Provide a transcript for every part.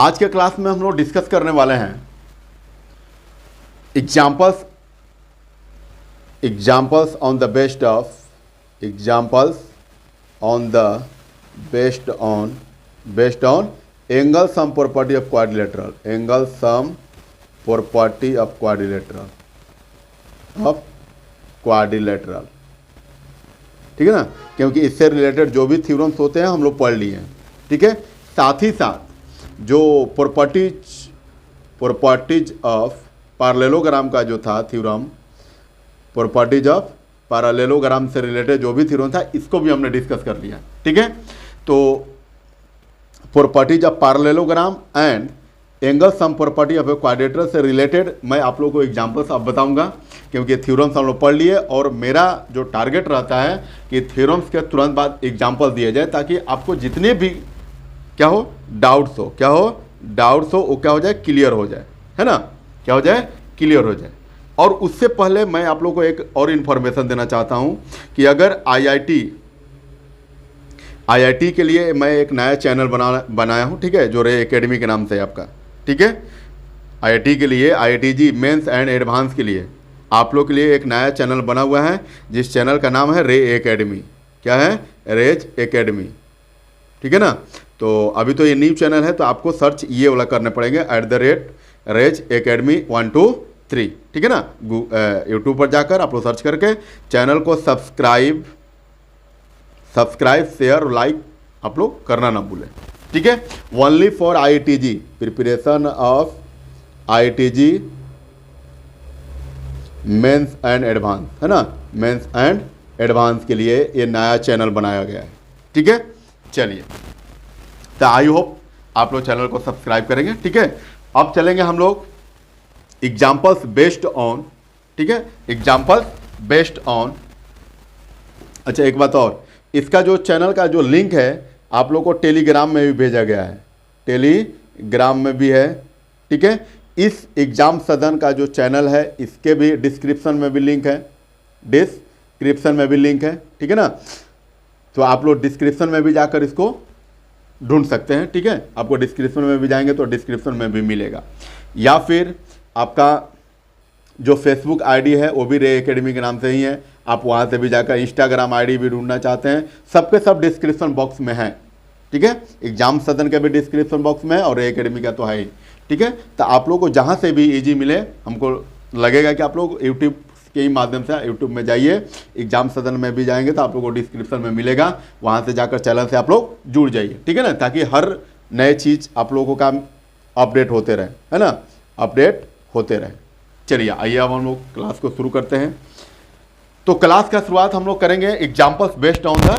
आज के क्लास में हम लोग डिस्कस करने वाले हैं examples on the based on angle sum property of quadrilateral ठीक है ना, क्योंकि इससे रिलेटेड जो भी थ्योरम्स होते हैं हम लोग पढ़ लिए हैं। ठीक है, साथ ही साथ जो प्रॉपर्टीज ऑफ पैरेललोग्राम का जो था थ्योरम, प्रॉपर्टीज ऑफ पैरेललोग्राम से रिलेटेड जो भी थ्योरम था इसको भी हमने डिस्कस कर लिया। ठीक है, तो properties of parallelogram and angle sum property of a quadrilateral से रिलेटेड मैं आप लोगों को एग्जांपल्स अब बताऊंगा, क्योंकि थ्योरम्स हम लोग पढ़ लिए और मेरा जो टारगेट रहता है कि थ्योरम्स के तुरंत बाद एग्जांपल दिए जाए ताकि आपको जितने भी डाउट्स हो वो क्या हो जाए, क्लियर हो जाए, है ना, क्या हो जाए, क्लियर हो जाए। और उससे पहले मैं आप लोगों को एक और इन्फॉर्मेशन देना चाहता हूं कि अगर आईआईटी के लिए मैं एक नया चैनल बनाया हूं, ठीक है, जो रे एकेडमी के नाम से है आपका। ठीक है, आईआईटी के लिए, आईआईटीजी मेंस एंड एडवांस के लिए आप लोग के लिए एक नया चैनल बना हुआ है जिस चैनल का नाम है रे एकेडमी। क्या है? Ray's Academy. ठीक है ना, तो अभी तो ये न्यू चैनल है तो आपको सर्च ये वाला करने पड़ेंगे @रेज एकेडमी 1 2 3। ठीक है ना, यूट्यूब पर जाकर आप लोग सर्च करके चैनल को सब्सक्राइब शेयर लाइक आप लोग करना ना भूलें। ठीक है, only for IIT JEE, preparation of IIT JEE Mains and Advance, है ना, मेंस एंड एडवांस के लिए ये नया चैनल बनाया गया है। ठीक है, चलिए, तो आई होप आप लोग चैनल को सब्सक्राइब करेंगे। ठीक है, अब चलेंगे हम लोग एग्जाम्पल्स बेस्ड ऑन। ठीक है, एग्जाम्पल्स बेस्ड ऑन। अच्छा, एक बात और, इसका जो चैनल का जो लिंक है आप लोग को टेलीग्राम में भी भेजा गया है, टेलीग्राम में भी है। ठीक है, इस एग्जाम सदन का जो चैनल है इसके भी डिस्क्रिप्शन में भी लिंक है, ठीक है ना, तो आप लोग डिस्क्रिप्शन में भी जाकर इसको ढूंढ सकते हैं। ठीक है, आपको डिस्क्रिप्शन में भी जाएंगे तो डिस्क्रिप्शन में भी मिलेगा, या फिर आपका जो फेसबुक आईडी है वो भी रे एकेडमी के नाम से ही है, आप वहाँ से भी जाकर इंस्टाग्राम आईडी भी ढूंढना चाहते हैं, सबके सब डिस्क्रिप्शन बॉक्स में है। ठीक है, एग्जाम सदन का भी डिस्क्रिप्शन बॉक्स में है और रे एकेडमी का तो है ही। ठीक है, तो आप लोग को जहाँ से भी इजी मिले, हमको लगेगा कि आप लोग यूट्यूब के ही माध्यम से यूट्यूब में जाइए, एग्जाम सदन में भी जाएंगे तो आप लोग को डिस्क्रिप्शन में मिलेगा, वहाँ से जाकर चैनल से आप लोग जुड़ जाइए। ठीक है ना, ताकि हर नए चीज़ आप लोगों का अपडेट होते रहे, है ना, अपडेट होते रहे। चलिए, आइए अब हम लोग क्लास को शुरू करते हैं। तो क्लास का शुरुआत हम लोग करेंगे examples based on the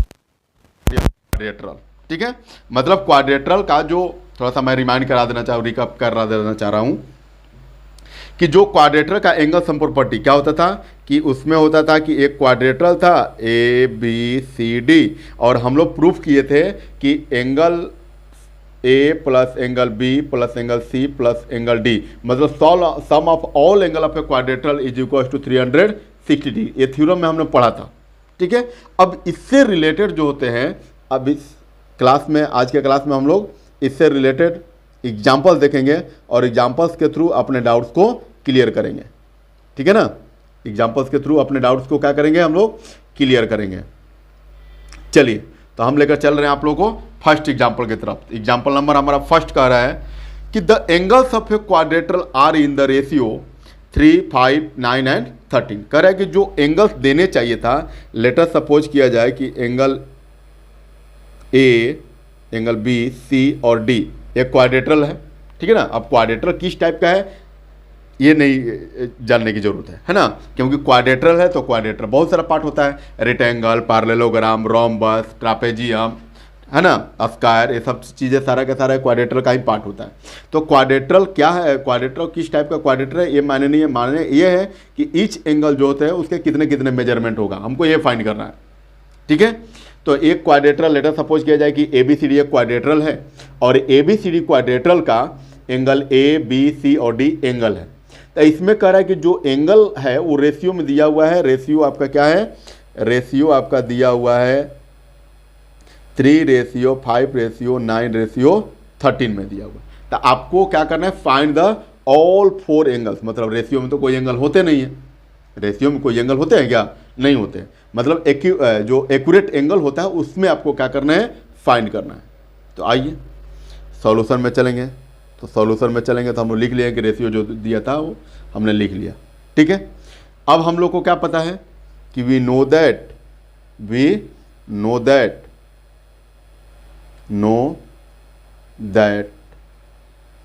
quadrilateral. ठीक है, मतलब क्वाड्रिलेटरल का जो थोड़ा सा मैं रिमाइंड करा देना रिकैप करा देना चाह रहा हूं कि जो क्वाड्रिलेटरल का एंगल सम प्रॉपर्टी क्या होता था कि उसमें होता था कि एक क्वाड्रिलेटरल था ABCD और हम लोग प्रूफ किए थे कि angle A plus angle B plus angle C plus angle D मतलब sum of all angle of a quadrilateral is equal to 360°। ये थ्योरम में हमने पढ़ा था। ठीक है, अब इससे रिलेटेड जो होते हैं, अब इस क्लास में, आज के क्लास में हम लोग इससे रिलेटेड एग्जाम्पल्स देखेंगे और एग्जाम्पल्स के थ्रू अपने डाउट्स को क्लियर करेंगे। ठीक है ना, एग्जाम्पल्स के थ्रू अपने डाउट्स को क्या करेंगे, हम लोग क्लियर करेंगे। चलिए, तो हम लेकर चल रहे हैं आप लोगों को फर्स्ट एग्जाम्पल की तरफ। एग्जाम्पल नंबर हमारा फर्स्ट कह रहा है कि the angles of a quadrilateral are in the ratio 3, 5, 9 and 13। कह रहा है कि जो एंगल्स देने चाहिए था, लेटर सपोज किया जाए कि angle A, angle B, C और D एक क्वाड्रिलेटरल है। ठीक है ना, अब क्वाड्रिलेटरल किस टाइप का है ये नहीं जानने की जरूरत है ना, क्योंकि क्वाड्रिलेटरल है तो क्वाड्रिलेटरल बहुत सारा पार्ट होता है, रेक्टेंगल, पैरेललोग्राम, रोम्बस, ट्रापेजियम, है ना, स्क्वायर, ये सब चीज़ें सारा का सारा क्वाड्रिलेटरल का ही पार्ट होता है। तो क्वाड्रिलेटरल क्या है, क्वाड्रिलेटरल किस टाइप का क्वाड्रिलेटरल है, ये मायने नहीं है, मायने ये है कि ईच एंगल जो होते हैं उसके कितने कितने मेजरमेंट होगा, हमको ये फाइंड करना है। ठीक है, तो एक क्वाड्रिलेटरल, लेटर सपोज किया जाए कि ABCD एक क्वाड्रिलेटरल है और ABCD क्वाड्रिलेटरल का एंगल A, B, C और D एंगल है। तो इसमें कह रहा है कि जो एंगल है वो रेशियो में दिया हुआ है, रेशियो आपका क्या है, रेशियो आपका दिया हुआ है 3:5:9:13 में दिया हुआ। तो आपको क्या करना है, फाइंड द ऑल 4 एंगल्स। मतलब रेशियो में तो कोई एंगल होते नहीं है, रेशियो में कोई एंगल होते हैं क्या, नहीं होते। मतलब जो एक्यूरेट एंगल होता है उसमें आपको क्या करना है, फाइंड करना है। तो आइए सॉल्यूशन में चलेंगे। तो सॉल्यूशन में चलेंगे तो हम लोग लिख लिए कि रेशियो जो दिया था वो हमने लिख लिया, ठीक है। अब हम लोग को क्या पता है कि we know that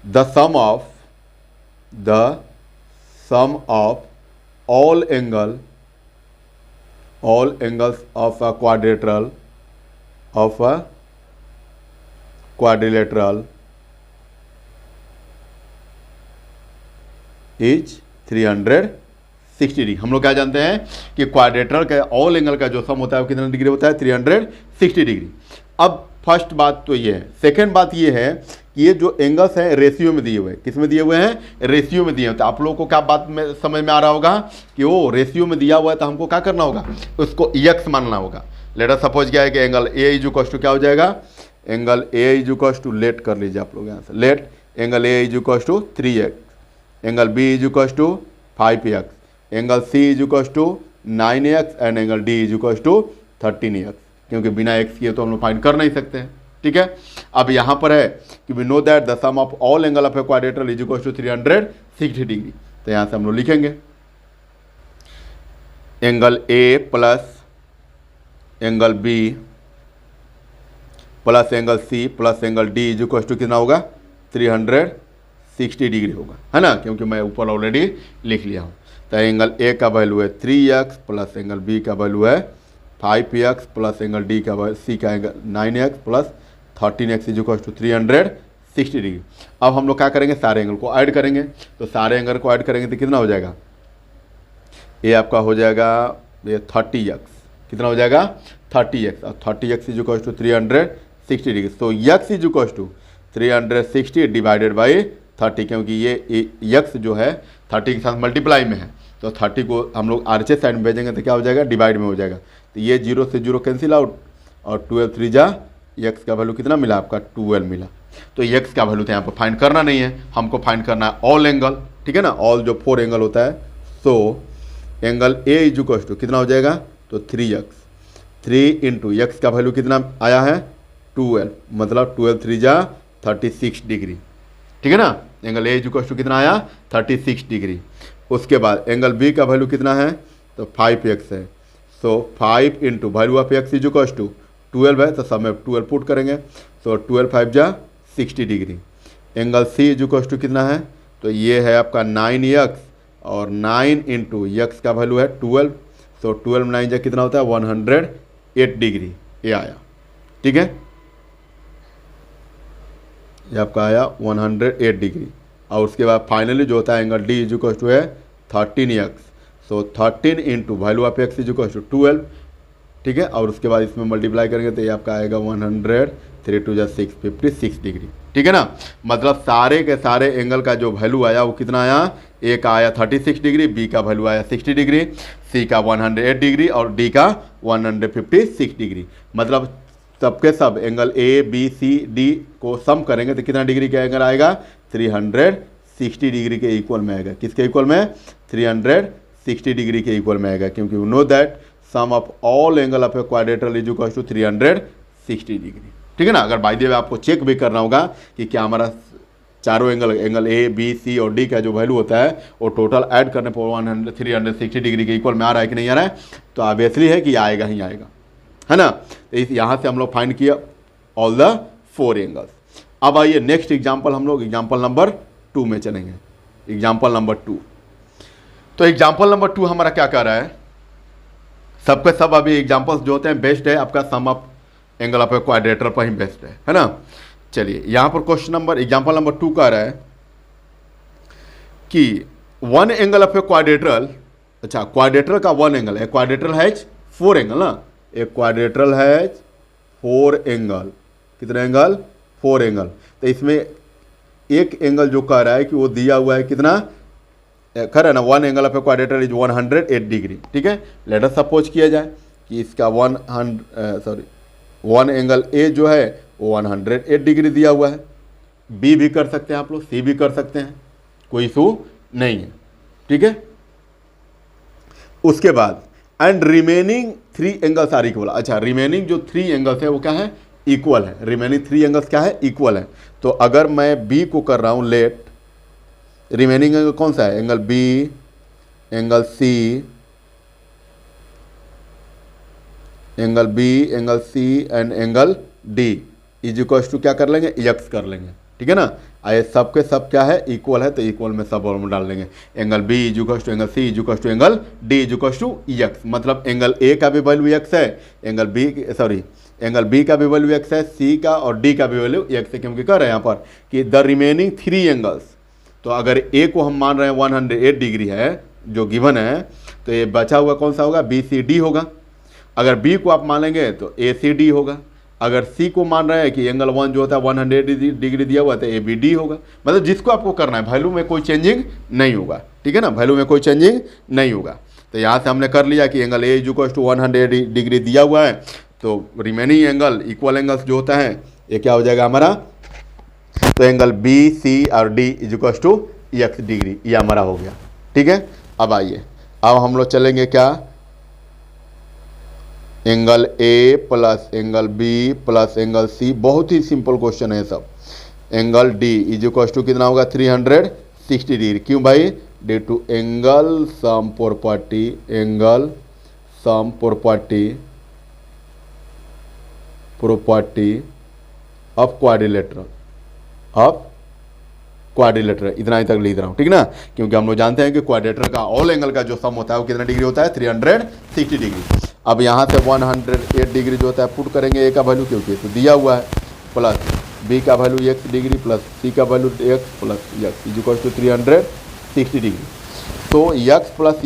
the sum of all angles of a quadrilateral is 360 degree. हम लोग क्या जानते हैं कि क्वाड्रेटरल का ऑल एंगल का जो सम होता है वो कितना डिग्री होता है, 360 डिग्री। अब फर्स्ट बात तो ये है। सेकेंड बात ये है कि ये जो एंगल्स हैं रेशियो में दिए हुए हैं। किस में दिए हुए हैं, रेशियो में दिए हुए हैं। तो आप लोगों को क्या बात में समझ में आ रहा होगा कि वो रेशियो में दिया हुआ है तो हमको क्या करना होगा, उसको एक्स मानना होगा। लेट अस सपोज क्या है कि angle A is equal to क्या हो जाएगा, angle A is equal to, let कर लीजिए आप लोग यहाँ से, let angle A is equal to 3x, angle B is equal to 5x, angle C is equal to 9x and angle D is equal to 13x। क्योंकि बिना x किए तो हम लोग फाइंड कर नहीं सकते हैं, ठीक है। अब यहाँ पर है कि we know that the sum of all angle of a quadrilateral is equal to 360 degree. तो यहाँ से हम लोग लिखेंगे angle A plus angle B plus angle C plus angle D is equal to कितना होगा, 360 डिग्री होगा, है ना, क्योंकि मैं ऊपर ऑलरेडी लिख लिया हूँ। तो एंगल ए का वैल्यू है 3x प्लस एंगल बी का वैल्यू है 5x प्लस एंगल डी का सी का angle 9x plus 13x is equal to 360 degree. अब हम लोग क्या करेंगे, सारे एंगल को ऐड करेंगे। तो सारे एंगल को ऐड करेंगे तो कितना हो जाएगा, ये आपका हो जाएगा ये 30x, कितना हो जाएगा 30x, और 30x is equal to 360 degree. तो x is equal to 360 divided by 30, क्योंकि ये x जो है 30 के साथ मल्टीप्लाई में है। तो 30 को हम लोग आरचे साइड में भेजेंगे तो क्या हो जाएगा, डिवाइड में हो जाएगा। तो ये 0 से 0 कैंसिल आउट, और 12 3 जा, x का वैल्यू कितना मिला आपका, 12 मिला। तो x का वैल्यू तो यहाँ पर फाइंड करना नहीं है, हमको फाइंड करना है ऑल एंगल, ठीक है ना, ऑल जो 4 एंगल होता है। So angle A is equal to कितना हो जाएगा, तो 3x, 3 इंटू एक्स का वैल्यू कितना आया है 12, मतलब 12 3 जा 36 डिग्री, ठीक है ना। Angle A is equal to कितना आया 36 डिग्री। उसके बाद एंगल बी का वैल्यू कितना है, तो 5x है। So 5 into value of x is equal to 12 है, तो सब में 12 पुट करेंगे। सो 12 5 जा 60 degree. Angle C is equal to कितना है, तो ये है आपका 9x, और 9 इंटू एक्स का वैल्यू है 12। सो 12 9 जा कितना होता है 108 डिग्री, ये आया, ठीक है, ये आपका आया 108 डिग्री। और उसके बाद फाइनली जो होता है angle D is equal to है 13x। So 13 into value of x is equal to 12, ठीक है। और उसके बाद इसमें मल्टीप्लाई करेंगे तो ये आपका आएगा 100, 3 2 जा 6, 56 डिग्री, ठीक है ना। मतलब सारे के सारे एंगल का जो वैल्यू आया वो कितना आया, ए का आया 36 डिग्री, बी का वैल्यू आया 60 डिग्री, सी का 108 डिग्री और डी का 156 डिग्री। मतलब सबके सब angle A B C D को सम करेंगे तो कितना डिग्री का एंगल आएगा, 360 डिग्री के इक्वल में आएगा। किसके इक्वल में, 360 डिग्री के इक्वल में आएगा, क्योंकि we know that sum of all angle of a quadrilateral is equal to 360 degree, ठीक है ना। अगर बाय द वे आपको चेक भी करना होगा कि क्या हमारा चारों एंगल ए बी सी और डी का जो वैल्यू होता है वो टोटल ऐड करने पर 360 डिग्री के इक्वल में आ रहा है कि नहीं आ रहा है, तो ऑब्वियसली है कि आएगा ही आएगा, है ना। तो यहाँ से हम लोग फाइंड किया ऑल द 4 एंगल्स। अब आइए नेक्स्ट एग्जाम्पल, हम लोग एग्जाम्पल नंबर 2 में चलेंगे। एग्जाम्पल नंबर 2, तो एग्जाम्पल नंबर 2 हमारा क्या कर रहा है, सबके सब अभी एग्जाम्पल्स जो होते हैं बेस्ड है आपका sum of angle of a quadrilateral पर ही बेस्ड है ना। चलिए यहाँ पर क्वेश्चन नंबर एग्जाम्पल नंबर 2 कह रहा है कि one angle of a quadrilateral, अच्छा क्वाड्रेटरल का वन एंगल है, क्वाड्रेटरल हैज 4 एंगल ना, एक क्वाड्रेटरल हैज 4 एंगल, कितने एंगल 4 एंगल। तो इसमें एक एंगल जो कह रहा है कि वो दिया हुआ है कितना, कह रहा है ना one angle of a quadrilateral is 108 degree, ठीक है। लेट अस सपोज किया जाए कि इसका वन एंगल ए जो है वो 108 डिग्री दिया हुआ है, बी भी कर सकते हैं आप लोग, सी भी कर सकते हैं, कोई इशू नहीं है, ठीक है। उसके बाद and remaining 3 angles are equal. अच्छा, रिमेनिंग जो 3 एंगल्स है वो क्या है, इक्वल है। रिमेनिंग 3 एंगल्स क्या है, इक्वल है। तो अगर मैं बी को कर रहा हूं लेट, रिमेनिंग एंगल कौन सा है, angle B, angle C, angle B, angle C and angle D is equal to क्या कर लेंगे, एक्स कर लेंगे, ठीक है ना। आए सब के सब क्या है, इक्वल है, तो इक्वल में सब और में डाल लेंगे। Angle B is equal to angle C is equal to angle D is equal to x. मतलब एंगल ए का भी वैल्यू एक्स है, angle B sorry angle B का भी वैल्यू एक्स है, सी का और डी का भी वैल्यू एक्स है। क्योंकि कह रहे हैं यहाँ पर कि द रिमेनिंग 3 एंगल्स, तो अगर ए को हम मान रहे हैं 108 डिग्री है जो गिवन है, तो ये बचा हुआ कौन सा होगा, बी सी डी होगा। अगर बी को आप मानेंगे तो ए सी डी होगा। अगर सी को मान रहे हैं कि एंगल 1 जो होता है 100 डिग्री दिया हुआ है, तो ए बी डी होगा। मतलब जिसको आपको करना है, वैल्यू में कोई चेंजिंग नहीं होगा, ठीक है ना, वैल्यू में कोई चेंजिंग नहीं होगा। तो यहाँ से हमने कर लिया कि angle A is equal to 100 degree दिया हुआ है, तो रिमेनिंग एंगल इक्वल एंगल्स जो होता है ये क्या हो जाएगा हमारा, तो एंगल बी सी और D is equal to x degree, ये हमारा हो गया, ठीक है। अब आइए, अब हम लोग चलेंगे क्या, angle A plus angle B plus angle C, बहुत ही सिंपल क्वेश्चन है सब। Angle D is equal to कितना होगा, 360 डिग्री। क्यों भाई, due to angle sum property, angle sum property of quadrilateral, of quadrilateral. इतना ही तक लिख रहा हूँ, ठीक ना, क्योंकि हम लोग जानते हैं कि क्वाड्रिलेटरल का ऑल एंगल का जो सम होता है वो कितना डिग्री होता है, 360 डिग्री। अब यहाँ से 108 डिग्री जो होता है पुट करेंगे ए का वैल्यू, क्योंकि तो दिया हुआ है, प्लस बी का value X degree plus C का value X plus X is equal to 360 degree. तो X plus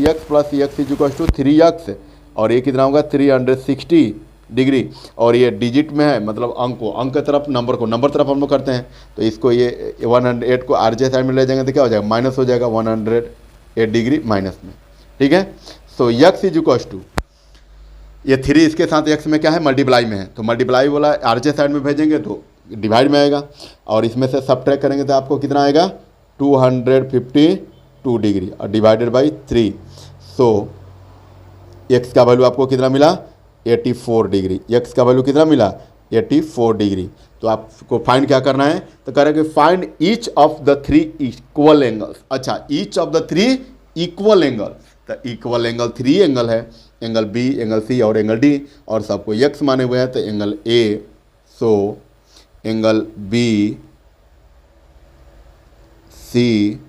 X is equal to 3x, और ये कितना होगा 360 डिग्री। और ये डिजिट में है, मतलब अंक को, अंक की तरफ नंबर तरफ हम लोग करते हैं, तो इसको ये 108 को आर जे साइड में ले जाएंगे तो क्या हो जाएगा, माइनस हो जाएगा 108 डिग्री माइनस में, ठीक है। सो एक्स इज इक्वल टू, ये 3 इसके साथ x में क्या है, मल्टीप्लाई में है, तो मल्टीप्लाई वाला आर जे साइड में भेजेंगे तो डिवाइड में आएगा, और इसमें से सब्ट्रैक्ट करेंगे तो आपको कितना आएगा, 252 डिग्री और डिवाइडेड बाई 3। सो x का वैल्यू आपको कितना मिला, 84 डिग्री। x का वैल्यू कितना मिला, 84 डिग्री। तो आपको फाइंड क्या करना है, तो करेंगे find each of the 3 equal angles. अच्छा, each of the 3 equal angles, तो इक्वल एंगल 3 एंगल है, एंगल बी, एंगल सी और एंगल डी, और सबको x माने हुए हैं, तो angle A, so angle B C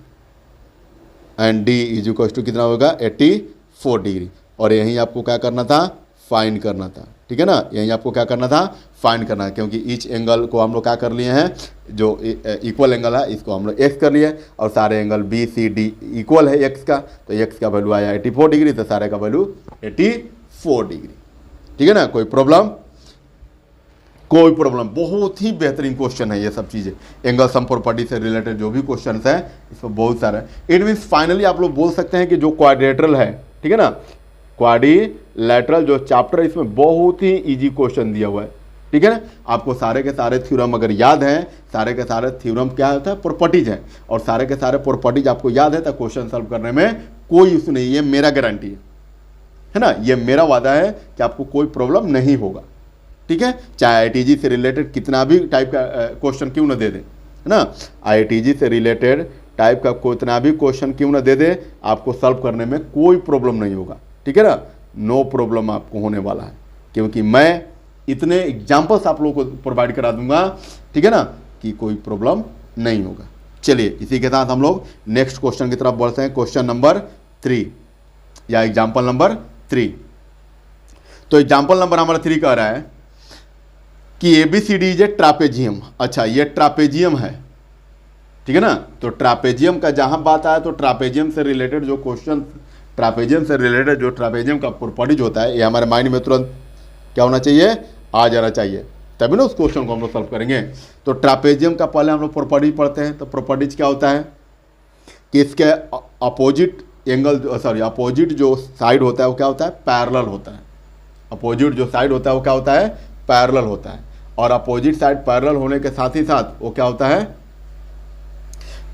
and D is equal to कितना होगा, 84 डिग्री। और यहीं आपको क्या करना था, फाइंड करना था, ठीक है ना, यहीं आपको क्या करना था, फाइंड करना है। क्योंकि ईच एंगल को हम लोग क्या कर लिए हैं, जो इक्वल एंगल है इसको हम लोग एक्स कर लिए, और सारे angle B C D equal है एक्स का, तो एक्स का वैल्यू आया 84 डिग्री, तो सारे का वैल्यू 84 डिग्री, ठीक है ना। कोई प्रॉब्लम, कोई प्रॉब्लम, बहुत ही बेहतरीन क्वेश्चन है ये सब चीज़ें, एंगल सम प्रॉपर्टी से रिलेटेड जो भी क्वेश्चन है इसमें बहुत सारा है। इट मीन्स फाइनली आप लोग बोल सकते हैं कि जो क्वाड्रिलेटरल है, ठीक है ना, क्वाड्रिलेटरल जो चैप्टर है इसमें बहुत ही इजी क्वेश्चन दिया हुआ है, ठीक है ना। आपको सारे के सारे थ्योरम अगर याद हैं, सारे के सारे थ्योरम क्या होता है, प्रॉपर्टीज है, और सारे के सारे प्रॉपर्टीज आपको याद है तो क्वेश्चन सॉल्व करने में कोई इशू नहीं, ये मेरा गारंटी है ना, ये मेरा वादा है कि आपको कोई प्रॉब्लम नहीं होगा, ठीक है। चाहे IITG से रिलेटेड कितना भी टाइप का क्वेश्चन क्यों ना दे दे, है ना, IITG से रिलेटेड टाइप का कितना भी क्वेश्चन क्यों ना दे दे, आपको सॉल्व करने में कोई प्रॉब्लम नहीं होगा, ठीक है ना, नो प्रॉब्लम आपको होने वाला है, क्योंकि मैं इतने एग्जाम्पल्स आप लोगों को प्रोवाइड करा दूंगा, ठीक है ना, कि कोई प्रॉब्लम नहीं होगा। चलिए इसी के साथ हम लोग नेक्स्ट क्वेश्चन की तरफ बढ़ते हैं, क्वेश्चन नंबर 3 या एग्जाम्पल नंबर 3। तो एग्जाम्पल नंबर हमारा 3 कह रहा है कि ABCD इज ए ट्रापेजियम। अच्छा, ये ट्रापेजियम है, ठीक है ना, तो ट्रापेजियम का जहां बात आया तो ट्रापेजियम से रिलेटेड जो क्वेश्चन, ट्रापेजियम से रिलेटेड जो ट्रापेजियम का प्रॉपर्टीज होता है, ये हमारे माइंड में तुरंत क्या होना चाहिए, आ जाना चाहिए, तभी ना उस क्वेश्चन को हम लोग सॉल्व करेंगे। तो ट्रापेजियम का पहले हम लोग प्रॉपर्टीज पढ़ते हैं। तो प्रॉपर्टीज क्या होता है कि इसके अपोजिट एंगल, सॉरी अपोजिट जो साइड होता है वो क्या होता है, पैरेलल होता है। अपोजिट जो साइड होता है वो क्या होता है, पैरेलल होता है, और अपोजिट साइड पैरेलल होने के साथ ही साथ वो क्या होता है,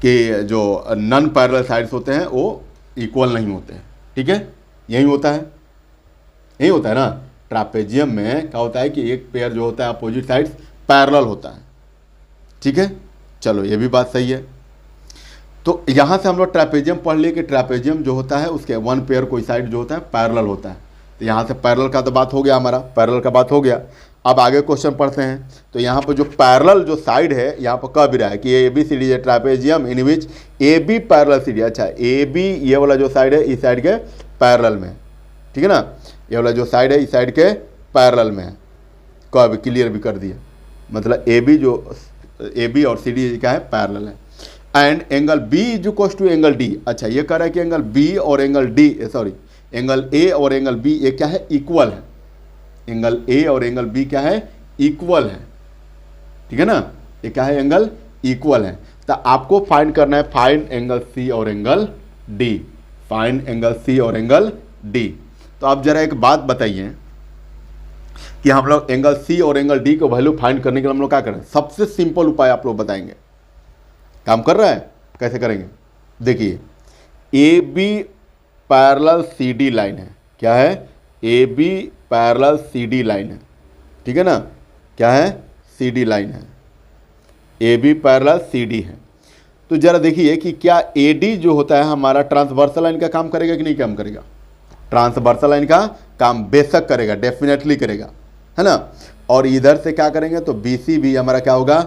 कि जो नॉन पैरेलल साइड्स होते हैं वो इक्वल नहीं होते हैं, ठीक है। यही होता है ना। ट्रापेजियम में क्या होता है कि एक पेयर जो होता है अपोजिट साइड्स पैरेलल होता है, ठीक है। चलो ये भी बात सही है। तो यहाँ से हम लोग ट्रापेजियम पढ़ लिए कि ट्रापेजियम जो होता है उसके वन पेयर कोई साइड जो होता है पैरेलल होता है। तो यहाँ से पैरेलल का तो बात हो गया, हमारा पैरेलल का बात हो गया। अब आगे क्वेश्चन पढ़ते हैं। तो यहाँ पर जो पैरेलल जो साइड है यहाँ पर कह भी रहा है कि A B C D trapezium in which A B parallel C D. अच्छा, ए बी ये वाला जो साइड है इस साइड के पैरेलल में, ठीक है ना। ये वाला जो साइड है इस साइड के पैरेलल में है। कह भी क्लियर भी कर दिया, मतलब ए बी और सी डी क्या है, पैरेलल है। And angle B is equal to angle D. अच्छा, ये कह रहा है कि एंगल बी और angle D, sorry angle A और एंगल बी ये क्या है, इक्वल है। एंगल ए और एंगल बी क्या है, इक्वल है, ठीक है ना। ये क्या है, एंगल इक्वल है। तो आपको फाइंड करना है फाइंड एंगल सी और angle D, find angle C और एंगल डी। तो आप जरा एक बात बताइए कि हम लोग एंगल सी और एंगल डी को वैल्यू फाइंड करने के लिए हम लोग क्या करें। सबसे सिंपल उपाय आप लोग बताएंगे, काम कर रहा है, कैसे करेंगे। देखिए, A B parallel C D line है, क्या है, A B parallel C D line है, ठीक है ना। क्या है, सी डी लाइन है, A B parallel C D है। तो जरा देखिए कि क्या ए डी जो होता है हमारा ट्रांसवर्सल लाइन का काम करेगा कि नहीं काम करेगा। ट्रांसवर्सल लाइन का काम बेशक करेगा, डेफिनेटली करेगा, है ना। और इधर से क्या करेंगे तो बी सी भी हमारा क्या होगा,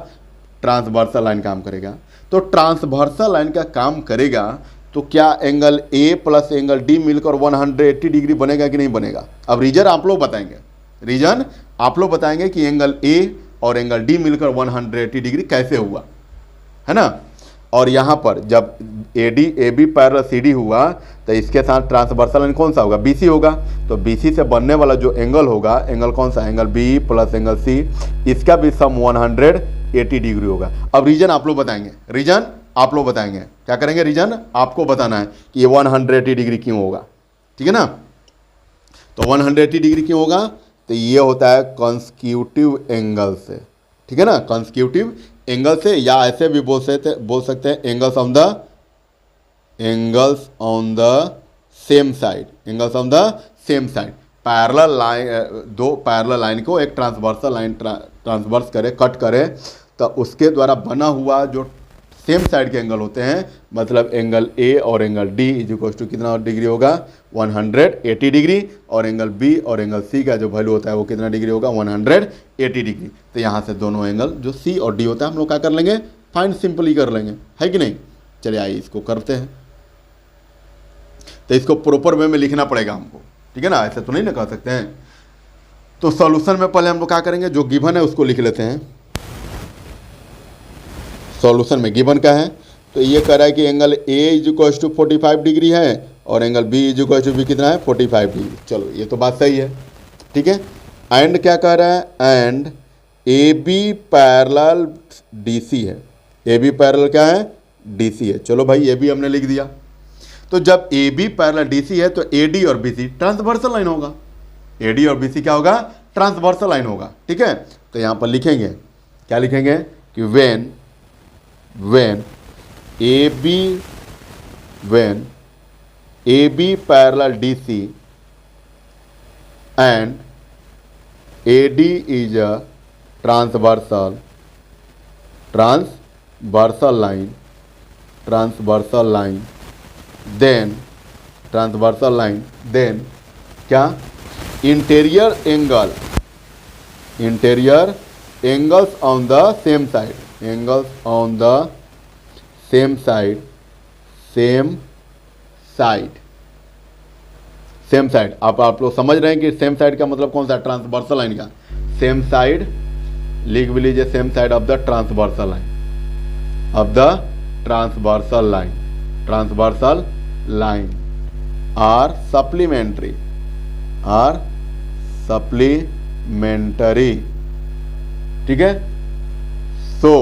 ट्रांसवर्सल लाइन काम करेगा। तो ट्रांसवर्सल लाइन का काम करेगा तो क्या angle A plus angle D मिलकर 180 डिग्री बनेगा कि नहीं बनेगा। अब रीजन आप लोग बताएंगे, रीजन आप लोग बताएंगे कि एंगल ए और एंगल डी मिलकर 180 डिग्री कैसे हुआ, है ना। और यहाँ पर जब A B parallel C D हुआ तो इसके साथ ट्रांसवर्सल लाइन कौन सा होगा, बी सी होगा। तो बी सी से बनने वाला जो एंगल होगा, एंगल कौन सा, angle B plus angle C, इसका भी सम 180 डिग्री होगा। अब रीजन आप लोग बताएंगे, रीजन आप लोग बताएंगे, क्या करेंगे, रीजन आपको बताना है कि ये 180 डिग्री क्यों होगा, ठीक है ना। तो 180 डिग्री क्यों होगा, तो ये होता है कॉन्स्क्यूटिव एंगल से, ठीक है ना, कॉन्स्क्यूटिव एंगल से, या ऐसे भी बोल सकते हैं angles on the same side, angles on the same side. Parallel line, दो पैरेलल लाइन को एक ट्रांसवर्सल लाइन ट्रांसवर्स करे, कट करे, तो उसके द्वारा बना हुआ जो सेम साइड के एंगल होते हैं, मतलब एंगल ए और angle D is equal to कितना डिग्री होगा, 180 डिग्री। और एंगल बी और एंगल सी का जो वैल्यू होता है वो कितना डिग्री होगा, 180 डिग्री। तो यहाँ से दोनों एंगल जो सी और डी होता है हम लोग क्या कर लेंगे, फाइंड सिंपली कर लेंगे, है कि नहीं। चलिए आइए इसको करते हैं। तो इसको प्रॉपर वे में लिखना पड़ेगा हमको, ठीक है ना, ऐसे तो नहीं ना कर सकते हैं। तो सॉल्यूशन में पहले हम लोग क्या करेंगे, जो गिवन है उसको लिख लेते हैं। सॉल्यूशन में गिवन का है, तो ये कह रहा है कि angle A is equal to 45 degree है और angle B is equal to भी कितना है, 45 डिग्री। चलो ये तो बात सही है, ठीक है। एंड क्या कह रहा है, and A B parallel D C है, ए बी पैरेलल क्या है, डी सी है। चलो भाई ये भी हमने लिख दिया। तो जब A B parallel D C है तो ए डी और बी सी ट्रांसवर्सल लाइन होगा, ए डी और बी सी क्या होगा, ट्रांसवर्सल लाइन होगा, ठीक है। तो यहाँ पर लिखेंगे, क्या लिखेंगे कि when AB parallel DC and AD is a transversal line, then क्या, interior angles on the same side, same side. आप लोग समझ रहे हैं कि सेम साइड का मतलब कौन सा, ट्रांसवर्सल लाइन का सेम साइड, लिख भी लीजिए, same side of the transversal line, are supplementary, ठीक है। सो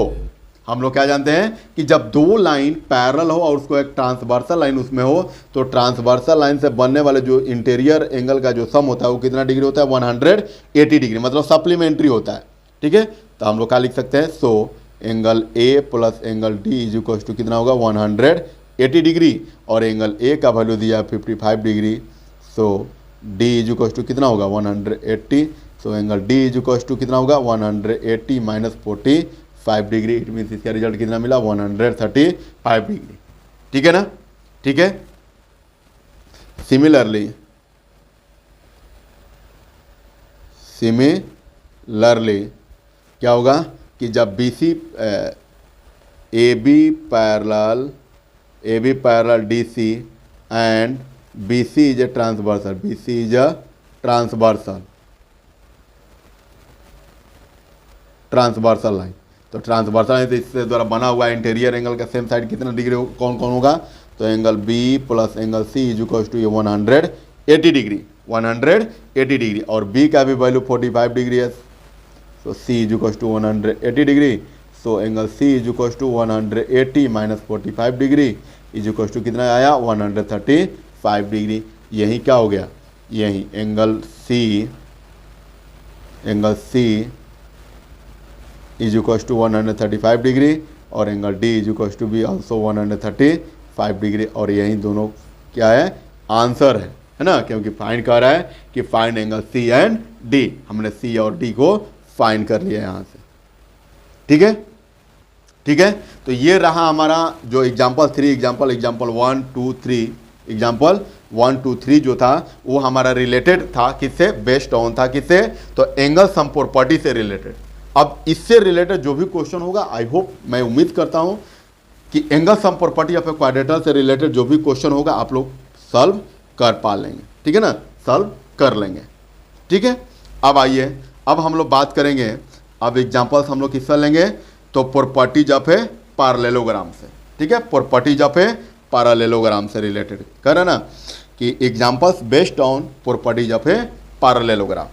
हम लोग क्या जानते हैं कि जब दो लाइन पैरेलल हो और उसको एक ट्रांसवर्सल लाइन उसमें हो, तो ट्रांसवर्सल लाइन से बनने वाले जो इंटीरियर एंगल का जो सम होता है वो कितना डिग्री होता है, 180 डिग्री, मतलब सप्लीमेंट्री होता है, ठीक है। तो हम लोग क्या लिख सकते हैं, so angle A plus angle D is equal to कितना होगा 180 डिग्री, और एंगल ए का वैल्यू दिया 55 degree. So D is equal to कितना होगा 180। So angle D is equal to कितना होगा 180 माइनस 45 डिग्री। इट मीन्स इसका रिजल्ट कितना मिला 135 डिग्री। ठीक है ना, ठीक है। सिमिलरली क्या होगा कि जब BC AB parallel DC and BC is a transversal, BC is a transversal line. तो ट्रांसवर्सल लाइन तो इससे द्वारा बना हुआ इंटीरियर एंगल का सेम साइड कितना डिग्री कौन कौन होगा, तो angle B plus angle C is equal to 180 degree, 180 degree, और B का भी वैल्यू 45 डिग्री है। So C is equal to 180 degree. So angle C is equal to 180 minus 45 degree is equal to कितना आया 135 डिग्री। यही क्या हो गया, यही angle C is equal to 135 degree, और angle D is equal to भी ऑल्सो 135 डिग्री। और यही दोनों क्या है, आंसर है ना, क्योंकि फाइंड कर रहा है कि find angle C and D। हमने C और D को फाइंड कर लिया यहाँ से। ठीक है, ठीक है। तो ये रहा हमारा जो एग्जाम्पल 1 2 3 जो था वो हमारा रिलेटेड था किससे, बेस्ड ऑन था किससे, तो एंगल सम प्रॉपर्टी से रिलेटेड। अब इससे रिलेटेड जो भी क्वेश्चन होगा, आई होप, मैं उम्मीद करता हूं कि angle sum property of a क्वाड्रेटर से रिलेटेड जो भी क्वेश्चन होगा आप लोग सॉल्व कर पा लेंगे। ठीक है ना, सॉल्व कर लेंगे। ठीक है। अब आइए, अब हम लोग बात करेंगे, अब एग्जांपल्स हम लोग किससे लेंगे, तो प्रॉपर्टीज ऑफ ए पैरेललोग्राम से। ठीक है, प्रॉपर्टीज ऑफ ए पैरेललोग्राम से रिलेटेड कर रहे ना, कि examples based on properties of a parallelogram.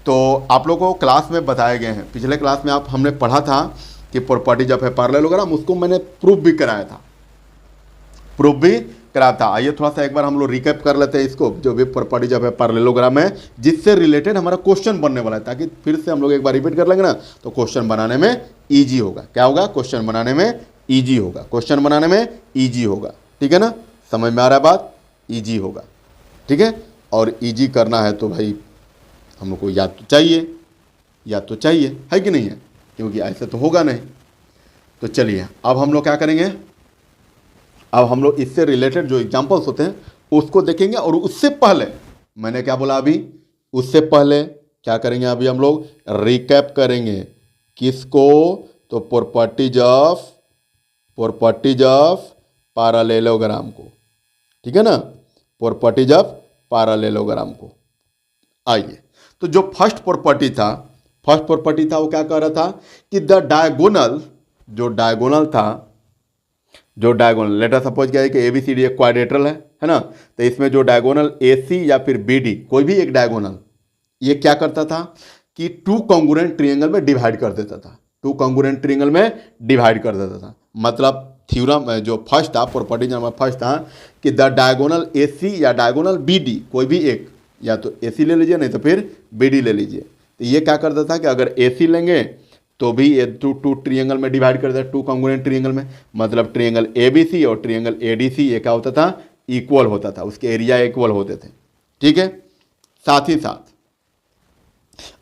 तो आप लोगों को क्लास में बताए गए हैं, पिछले क्लास में हमने पढ़ा था कि प्रॉपर्टीज ऑफ ए पैरेललोग्राम, उसको मैंने प्रूफ भी कराया था, आइए थोड़ा सा एक बार हम लोग रिकैप कर लेते हैं इसको, जो भी प्रॉपर्टीज ऑफ ए पैरेललोग्राम है जिससे रिलेटेड हमारा क्वेश्चन बनने वाला है, ताकि फिर से हम लोग एक बार रिपीट कर लेंगे ना तो क्वेश्चन बनाने में ईजी होगा। क्या होगा, क्वेश्चन बनाने में ईजी होगा। ठीक है ना, समझ में आ रहा है बात, ईजी होगा। ठीक है, और ईजी करना है तो भाई हम लोग को याद तो चाहिए, है कि नहीं है, क्योंकि ऐसे तो होगा नहीं। तो चलिए अब हम लोग क्या करेंगे, अब हम लोग इससे रिलेटेड जो एग्जांपल्स होते हैं उसको देखेंगे, और उससे पहले मैंने क्या बोला अभी, उससे पहले क्या करेंगे, अभी हम लोग रिकैप करेंगे किसको, तो प्रॉपर्टीज ऑफ पैरेललोग्राम को। ठीक है ना, प्रॉपर्टीज ऑफ पैरेललोग्राम को। आइए, तो जो फर्स्ट प्रॉपर्टी था वो क्या कह रहा था कि द डायगोनल, जो डायगोनल लेट अस सपोज क्या है कि ABCD एक क्वाड्रेटरल है ना, तो इसमें जो डायगोनल AC या फिर BD कोई भी एक डायगोनल, ये क्या करता था कि 2 कॉन्ग्रुएंट ट्रायंगल में डिवाइड कर देता था। मतलब थ्योरम जो फर्स्ट था, प्रॉपर्टी नंबर फर्स्ट था कि द डायगोनल AC या डायगोनल BD कोई भी एक, या तो AC ले लीजिए नहीं तो फिर BD ले लीजिए। तो ये क्या करता था कि अगर AC लेंगे तो भी ये टू ट्रायंगल में डिवाइड कर देता, 2 कॉन्ग्रुएंट ट्रायंगल में, मतलब ट्रायंगल ABC और ट्रायंगल ADC ये क्या होता था, इक्वल होता था, उसके एरिया इक्वल होते थे। ठीक है, साथ ही साथ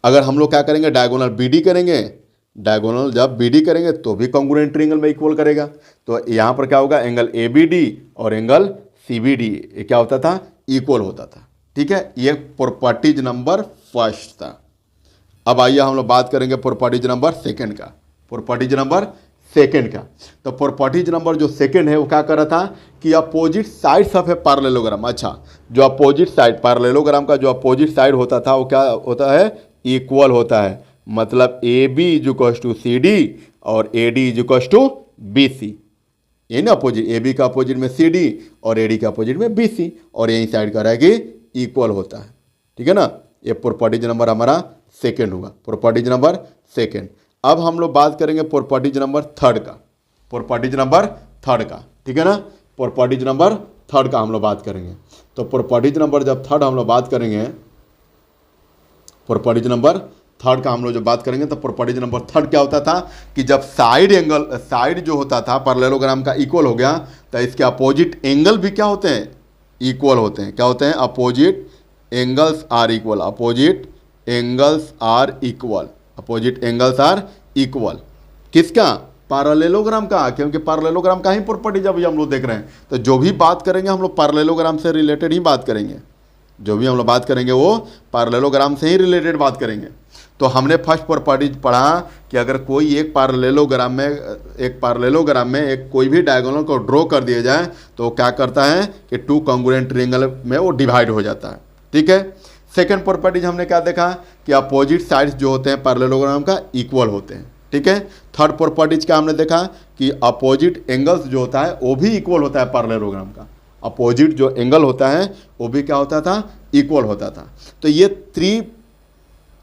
अगर हम लोग क्या करेंगे, डायगोनल BD करेंगे, डायगोनल जब BD करेंगे तो भी कॉन्ग्रुएंट ट्रायंगल में इक्वल करेगा। तो यहाँ पर क्या होगा, एंगल ABD और एंगल CBD ये क्या होता था, इक्वल होता था। ठीक है, ये प्रॉपर्टीज नंबर फर्स्ट था। अब आइए हम लोग बात करेंगे प्रॉपर्टीज नंबर सेकंड का। तो प्रॉपर्टीज नंबर जो सेकंड है वो क्या कर रहा था कि opposite sides of a parallelogram, अच्छा जो अपोजिट साइड पैरेललोग्राम का जो अपोजिट साइड होता था वो क्या होता है, इक्वल होता है। मतलब AB is equal to CD और AD is equal to BC, ये ना अपोजिट, AB का अपोजिट में CD और AD का अपोजिट में BC, और यही साइड का रहा है कि इक्वल होता है। ठीक है ना, ये प्रॉपर्टीज नंबर हमारा सेकेंड होगा, प्रॉपर्टीज नंबर सेकेंड। अब हम लोग बात करेंगे प्रॉपर्टीज नंबर थर्ड का, ठीक है ना, प्रॉपर्टीज नंबर थर्ड का हम लोग बात करेंगे। तो प्रॉपर्टीज नंबर जब थर्ड हम लोग बात करेंगे, प्रॉपर्टीज नंबर थर्ड का हम लोग जो बात करेंगे तो प्रॉपर्टीज नंबर थर्ड क्या होता था कि जब साइड जो होता था पैरेललोग्राम का इक्वल हो गया तो इसके अपोजिट एंगल भी क्या होते हैं, इक्वल होते हैं। क्या होते हैं, opposite angles are equal, opposite angles are equal, opposite angles are equal. किसका, पैरेललोग्राम का, क्योंकि पैरेललोग्राम का ही प्रॉपर्टीज अभी हम लोग देख रहे हैं। तो जो भी बात करेंगे हम लोग पैरेललोग्राम से रिलेटेड ही बात करेंगे, जो भी हम लोग बात करेंगे वो पैरेललोग्राम से ही रिलेटेड बात करेंगे। तो हमने फर्स्ट प्रॉपर्टीज पढ़ा कि अगर कोई एक पैरेललोग्राम में एक कोई भी डायगोनल को ड्रॉ कर दिया जाए तो क्या करता है कि टू कॉन्ग्रुएंट ट्रायंगल में वो डिवाइड हो जाता है। ठीक है। सेकंड प्रॉपर्टीज हमने क्या देखा कि अपोजिट साइड्स जो होते हैं पैरेललोग्राम का इक्वल होते हैं। ठीक है। थर्ड प्रॉपर्टीज का हमने देखा कि अपोजिट एंगल्स जो होता है वो भी इक्वल होता है पैरेललोग्राम का, अपोजिट जो एंगल होता है वो भी क्या होता था, इक्वल होता था। तो ये थ्री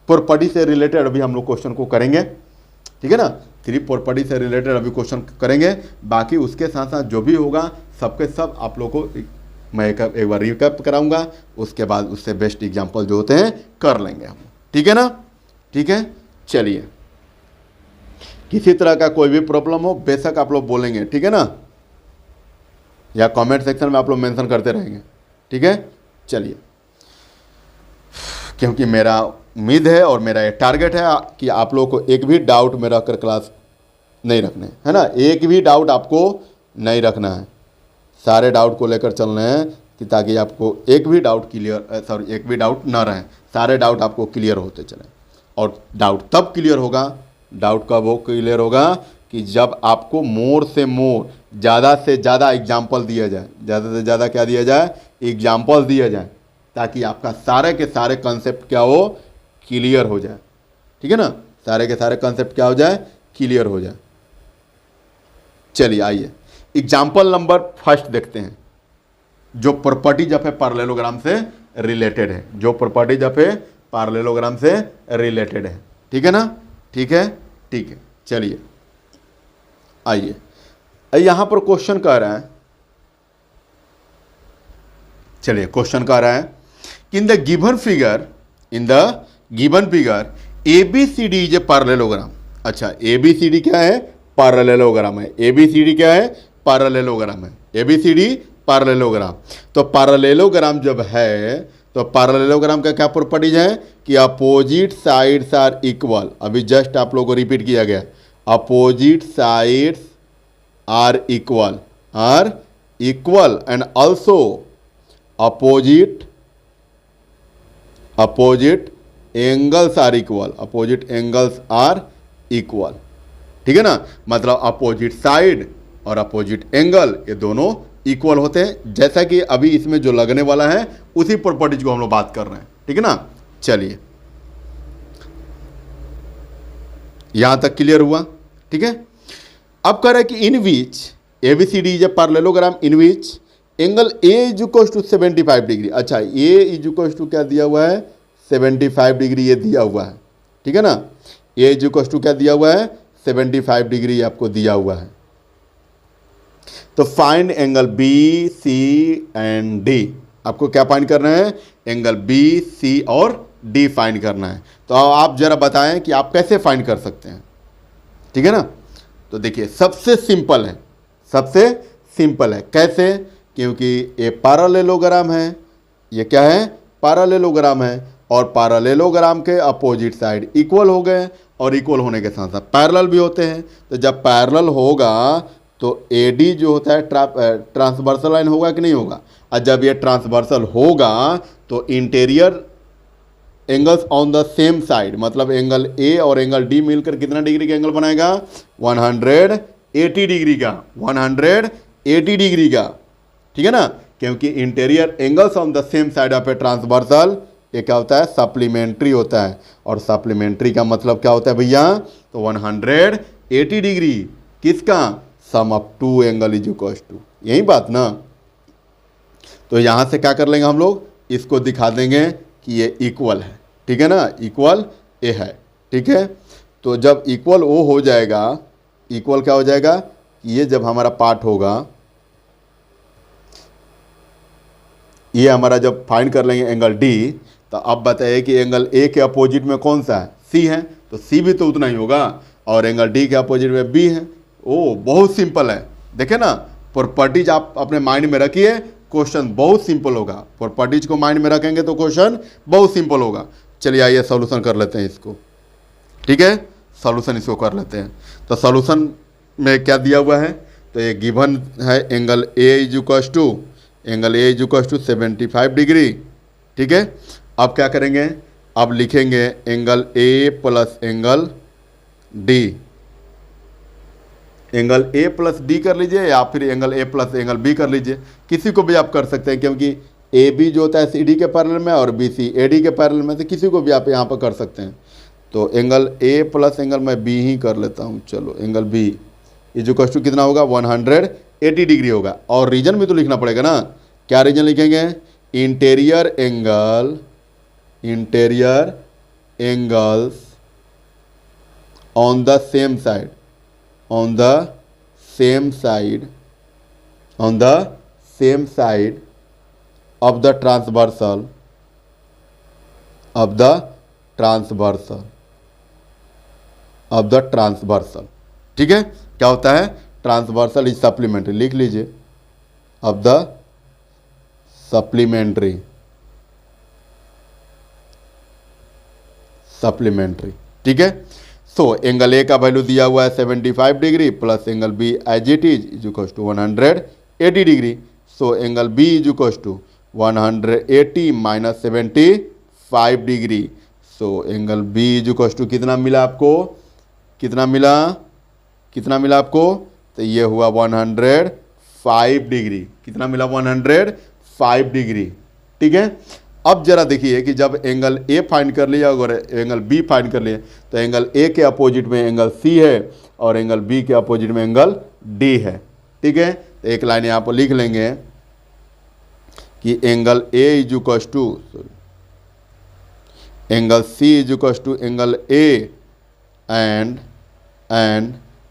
प्रॉपर्टी से रिलेटेड अभी हम लोग क्वेश्चन को करेंगे। ठीक है ना, थ्री प्रॉपर्टी से रिलेटेड अभी क्वेश्चन करेंगे। बाकी उसके साथ साथ जो भी होगा सबके सब आप लोग को मैं एक बार रिकैप कराऊंगा, उसके बाद उससे बेस्ट एग्जांपल जो होते हैं कर लेंगे हम। ठीक है ना, ठीक है। चलिए, किसी तरह का कोई भी प्रॉब्लम हो बेशक आप लोग बोलेंगे, ठीक है ना, या कमेंट सेक्शन में आप लोग मेंशन करते रहेंगे। ठीक है। चलिए, क्योंकि मेरा उम्मीद है और मेरा ये टारगेट है कि आप लोगों को एक भी डाउट में रखकर क्लास नहीं रखने, है ना, एक भी डाउट आपको नहीं रखना है, सारे डाउट को लेकर चलना है कि ताकि आपको एक भी डाउट ना रहे, सारे डाउट आपको क्लियर होते चले। और डाउट तब क्लियर होगा, डाउट कब वो क्लियर होगा कि जब आपको मोर से मोर, ज़्यादा से ज़्यादा एग्जाम्पल दिया जाए, ज़्यादा से ज़्यादा क्या दिया जाए, एग्जाम्पल दिया जाए, ताकि आपका सारे के सारे कंसेप्ट क्या हो, क्लियर हो जाए। ठीक है ना, सारे के सारे कंसेप्ट क्या हो जाए, क्लियर हो जाए। चलिए आइए एग्जाम्पल नंबर फर्स्ट देखते हैं, जो प्रॉपर्टी जब है पैरेललोग्राम से रिलेटेड है, जो प्रॉपर्टी जब है पैरेललोग्राम से रिलेटेड है। ठीक है ना, ठीक है, ठीक है। चलिए आइए, यहां पर क्वेश्चन कह रहा है, चलिए क्वेश्चन कह रहा है कि in the given figure ABCD is a parallelogram. अच्छा, ABCD क्या है, पैरेललोग्राम है। ABCD क्या है, पैरेललोग्राम है। ABCD parallelogram. तो पैरेललोग्राम जब है तो पैरेललोग्राम का क्या प्रॉपर्टीज है कि अपोजिट साइड्स आर इक्वल। अभी जस्ट आप लोगों को रिपीट किया गया, opposite sides are equal and also opposite angles are equal, opposite angles are equal. ठीक है ना, मतलब अपोजिट साइड और अपोजिट एंगल ये दोनों इक्वल होते हैं, जैसा कि अभी इसमें जो लगने वाला है उसी प्रॉपर्टीज को हम लोग बात कर रहे हैं। ठीक है ना। चलिए, यहां तक क्लियर हुआ। ठीक है। अब कह रहे हैं कि in which ABCD is a parallelogram in which angle A is equal to 75 degree. अच्छा, A इज इक्वल टू क्या दिया हुआ है, 75 डिग्री ये दिया हुआ है। ठीक है ना, A इज इक्वल टू क्या दिया हुआ है, 75 डिग्री आपको दिया हुआ है। तो find angle BC and D, आपको क्या फाइंड करना है, एंगल BC और D फाइंड करना है। तो आप जरा बताएं कि आप कैसे फाइंड कर सकते हैं। ठीक है ना, तो देखिए सबसे सिंपल है, कैसे, क्योंकि ये पैरेललोग्राम है, ये क्या है, पैरेललोग्राम है, और पैरेललोग्राम के अपोजिट साइड इक्वल हो गए, और इक्वल होने के साथ साथ पैरेलल भी होते हैं। तो जब पैरेलल होगा तो AD जो होता है ट्रांसवर्सल लाइन होगा कि नहीं होगा, और जब ये ट्रांसवर्सल होगा तो interior angles on the same side, मतलब एंगल A और एंगल D मिलकर कितना डिग्री का एंगल बनाएगा, 180 डिग्री का, 180 डिग्री का। ठीक है ना, क्योंकि interior angles on the same side of a transversal ये क्या होता है, सप्लीमेंट्री होता है। और सप्लीमेंट्री का मतलब क्या होता है भैया, तो 180 डिग्री किसका, sum of two angle is equal to, यही बात ना। तो यहां से क्या कर लेंगे हम लोग, इसको दिखा देंगे कि ये इक्वल है। ठीक है ना, इक्वल ए है। ठीक है, तो जब इक्वल ओ हो जाएगा, इक्वल क्या हो जाएगा, ये जब हमारा पार्ट होगा, ये हमारा जब फाइंड कर लेंगे एंगल D, तो अब बताइए कि एंगल A के अपोजिट में कौन सा है, सी है तो सी भी तो उतना ही होगा, और एंगल डी के अपोजिट में बी है। ओ बहुत सिंपल है, देखे ना, प्रॉपर्टीज आप अपने माइंड में रखिए, क्वेश्चन बहुत सिंपल होगा। प्रॉपर्टीज को माइंड में रखेंगे तो क्वेश्चन बहुत सिंपल होगा। चलिए आइए सॉल्यूशन कर लेते हैं इसको, ठीक है, सॉल्यूशन इसको कर लेते हैं। तो सॉल्यूशन में क्या दिया हुआ है, तो ये गिवन है angle A is equals to 75 degree, ठीक है। अब क्या करेंगे, अब लिखेंगे angle A plus angle D, angle A plus D कर लीजिए या फिर angle A plus angle B कर लीजिए, किसी को भी आप कर सकते हैं, क्योंकि ए बी जो होता है सी डी के पैरेलल में और बी सी ए डी के पैरेलल में, तो किसी को भी आप यहाँ पर कर सकते हैं। तो एंगल ए प्लस एंगल मैं बी ही कर लेता हूँ। चलो angle B is equal to कितना होगा, 180 डिग्री होगा। और रीजन भी तो लिखना पड़ेगा ना, क्या रीजन लिखेंगे, interior angles on the same side of the transversal, ठीक है। क्या होता है, ट्रांसवर्सल इज सप्लीमेंट्री, लिख लीजिए, ऑफ द सप्लीमेंट्री, ठीक है। सो एंगल ए का वैल्यू दिया हुआ है 75 degree plus angle B as it is equal to 180 degree. So angle B is equal to 180 minus 75 degree. So angle B is equal to कितना मिला आपको, कितना मिला आपको, तो ये हुआ 105 डिग्री। कितना मिला, 105 डिग्री, ठीक है। अब जरा देखिए कि जब एंगल ए फाइंड कर लिया और एंगल बी फाइंड कर लिए, तो एंगल ए के अपोजिट में एंगल सी है और एंगल बी के अपोजिट में एंगल डी है, ठीक है। तो एक लाइन यहाँ पर लिख लेंगे कि angle A is equal to angle C is equal to angle A and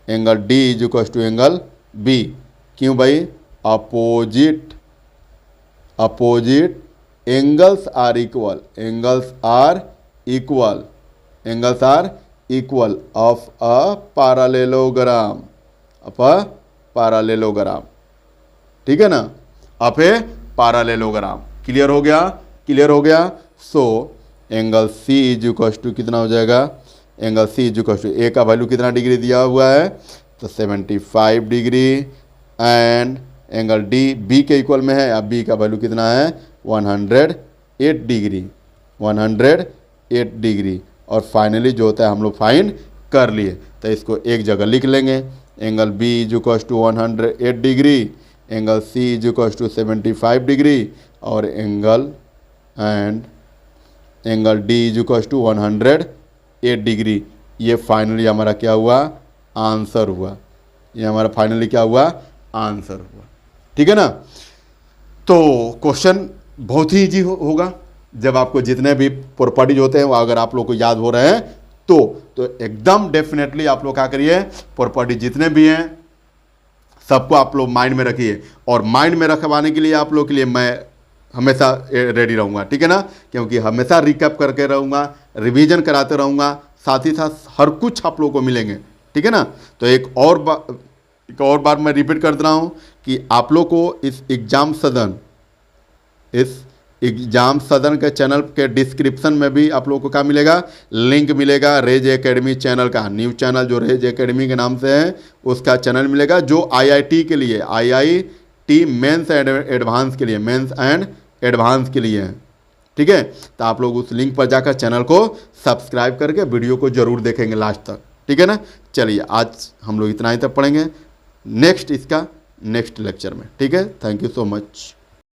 angle D is equal to angle B. क्यों भाई, opposite angles are equal of a parallelogram, ठीक है ना, ऑफ ए पैरेललोग्राम। क्लियर हो गया। So angle C is equal to कितना हो जाएगा, angle C is equal to A का वैल्यू कितना डिग्री दिया हुआ है, तो 75 degree and angle D B के इक्वल में है, अब बी का वैल्यू कितना है, 108 डिग्री। और फाइनली जो होता है हम लोग फाइंड कर लिए, तो इसको एक जगह लिख लेंगे, angle B is equal to 108 degree, angle C is equal to 75 degree और angle D is equal to 108 degree. ये फाइनली हमारा क्या हुआ, आंसर हुआ। ये हमारा फाइनली क्या हुआ, आंसर हुआ, ठीक है ना। तो क्वेश्चन बहुत ही ईजी होगा जब आपको जितने भी प्रॉपर्टीज होते हैं वो अगर आप लोग को याद हो रहे हैं तो एकदम डेफिनेटली आप लोग क्या करिए, प्रॉपर्टी जितने भी हैं सबको आप लोग माइंड में रखिए। और माइंड में रखवाने के लिए आप लोग के लिए मैं हमेशा रेडी रहूँगा, ठीक है ना, क्योंकि हमेशा रिकैप करके रहूँगा, रिवीजन कराते रहूँगा, साथ ही साथ हर कुछ आप लोगों को मिलेंगे, ठीक है ना। तो एक और बार मैं रिपीट कर रहा हूँ कि आप लोग को इस एग्ज़ाम सदन के चैनल के डिस्क्रिप्शन में भी आप लोगों को क्या मिलेगा, लिंक मिलेगा रेज एकेडमी चैनल का, न्यू चैनल जो रेज एकेडमी के नाम से है उसका चैनल मिलेगा, जो आईआईटी के लिए, आईआईटी मेंस एंड एडवांस के लिए है, ठीक है। तो आप लोग उस लिंक पर जाकर चैनल को सब्सक्राइब करके वीडियो को जरूर देखेंगे लास्ट तक, ठीक है ना। चलिए आज हम लोग इतना ही तक पढ़ेंगे, नेक्स्ट लेक्चर में, ठीक है। Thank you so much.